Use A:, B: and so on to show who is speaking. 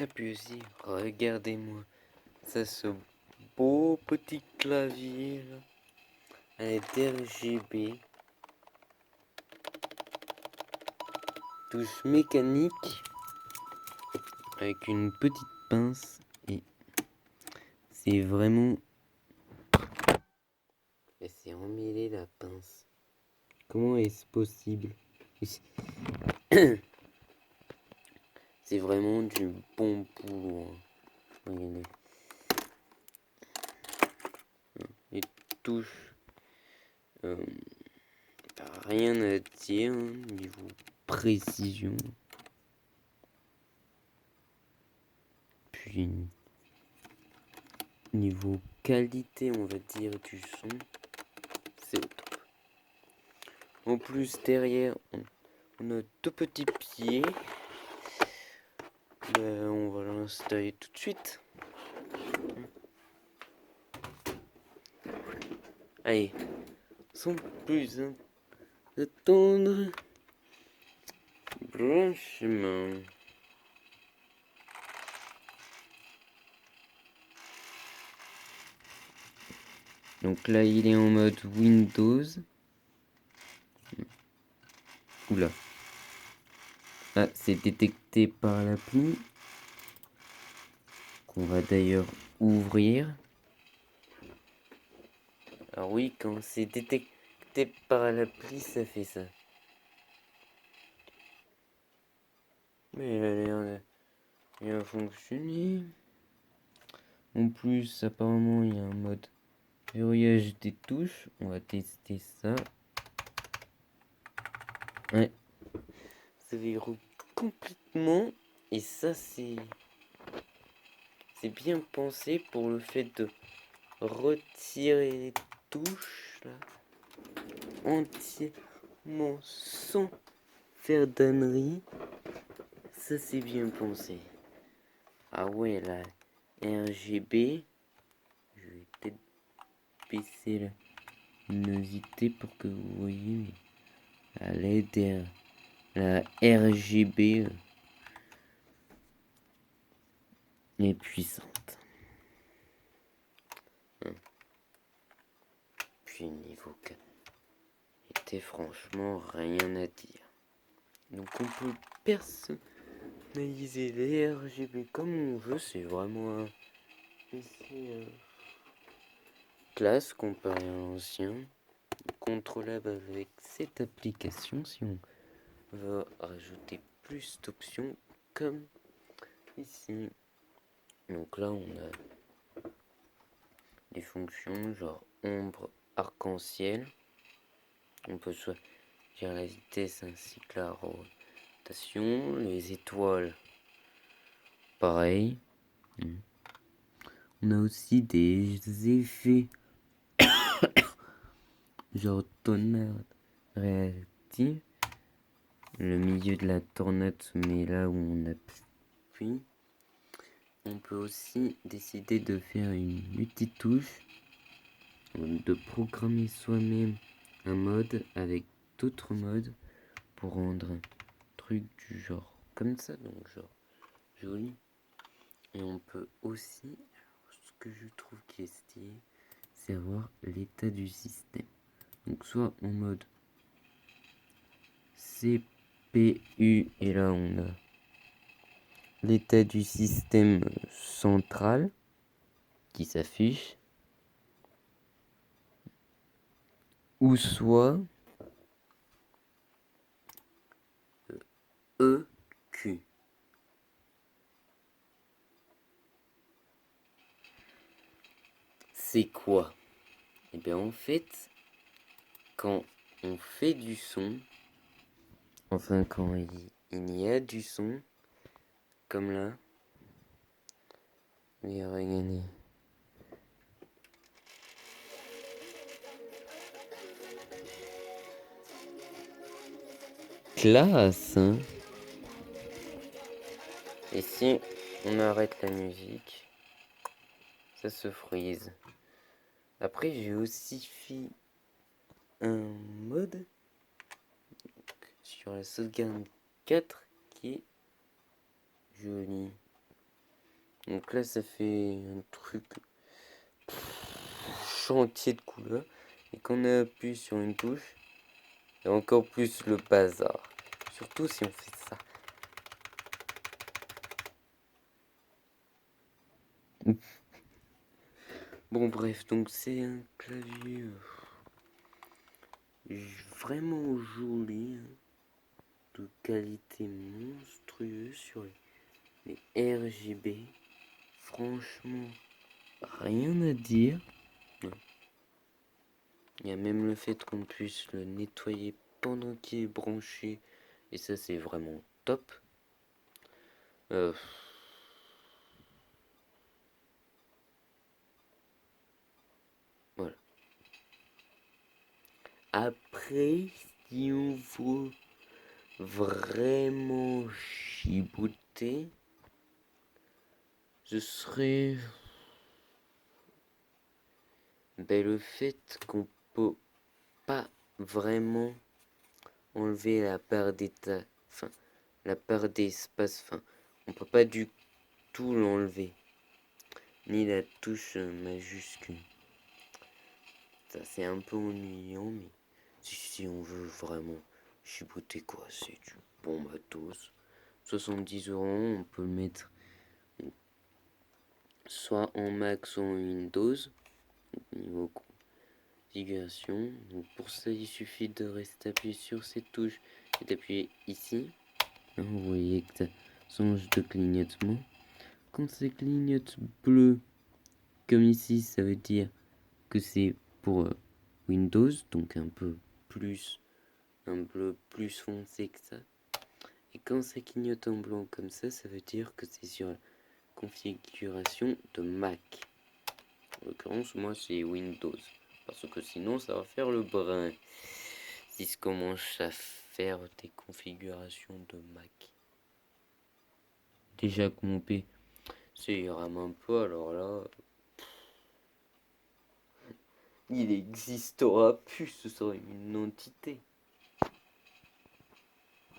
A: Et puis aussi, regardez-moi ça, ce beau petit clavier là, avec RGB, touche mécanique, avec une petite pince, et c'est vraiment... Et c'est emmêlé la pince. Comment est-ce possible? C'est vraiment du bon boulot. Regardez. Les touches, rien à dire, niveau précision. Puis niveau qualité, on va dire, du son, c'est au top. En plus, derrière, on a deux petits pieds. On va l'installer tout de suite. Allez, sans plus attendre, branchement. Donc là, il est en mode Windows. Oula. Ah, c'est détecté par l'appli. Qu'on va d'ailleurs ouvrir. Alors oui, quand c'est détecté par l'appli, ça fait ça. Mais il a l'air de bien fonctionner. En plus, apparemment, il y a un mode verrouillage des touches. On va tester ça. Ouais. Ça verrouille complètement. Et ça, c'est bien pensé pour le fait de retirer les touches là, entièrement sans faire d'ânerie. Ça, c'est bien pensé. Ah ouais, la RGB. Je vais peut-être baisser la luminosité pour que vous voyez. À l'aide la RGB est puissante. Puis niveau qualité, franchement, rien à dire. Donc on peut personnaliser les RGB comme on veut. C'est vraiment un PC classe comparé à l'ancien. Contrôlable avec cette application si on veut rajouter plus d'options comme ici. Donc là on a des fonctions genre ombre, arc-en-ciel. On peut choisir la vitesse ainsi que la rotation. Les étoiles, pareil. On a aussi des effets genre tornade réactive. Le milieu de la tornade se met là où on appuie. On peut aussi décider de faire une multitouche, de programmer soi-même un mode avec d'autres modes pour rendre un truc du genre comme ça, donc genre joli. Et on peut aussi, ce que je trouve qui est stylé, c'est avoir l'état du système. Donc soit en mode CPU, et là on a l'état du système central qui s'affiche, ou soit EQ. C'est quoi? Et bien en fait, quand on fait du son, enfin quand il y a du son, comme là, mais regardez. Classe, hein? Et si on arrête la musique, ça se freeze. Après, j'ai aussi fait un mode sur la sauvegarde 4 qui est joli. Donc là, ça fait un truc chantier de couleurs. Et quand on appuie sur une touche, et encore plus le bazar. Surtout si on fait ça. Bon bref, donc c'est un clavier vraiment joli, hein, de qualité monstrueuse sur les RGB. Franchement, rien à dire. Il y a même le fait qu'on puisse le nettoyer pendant qu'il est branché. Et ça, c'est vraiment top. Voilà. Après, si on veut vraiment chibouter, ce serait le fait qu'on peut pas vraiment enlever la part d'état, enfin la part d'espace, enfin on peut pas du tout l'enlever, ni la touche majuscule. Ça c'est un peu ennuyant, mais si on veut vraiment chibouter quoi, c'est du bon matos. 70 €, on peut le mettre soit en Mac, soit en Windows, niveau configuration. Donc pour ça, il suffit de rester appuyé sur cette touche et d'appuyer ici. Vous voyez que ça change de clignotement. Quand ça clignote bleu, comme ici, ça veut dire que c'est pour Windows, donc un peu plus, un bleu plus foncé que ça. Et quand ça clignote en blanc comme ça veut dire que c'est sur la configuration de Mac. En l'occurrence, moi c'est Windows. Parce que sinon, ça va faire le brin. Si je commence à faire des configurations de Mac. Déjà que mon PC rame un peu, alors là, il existera plus, ce serait une entité.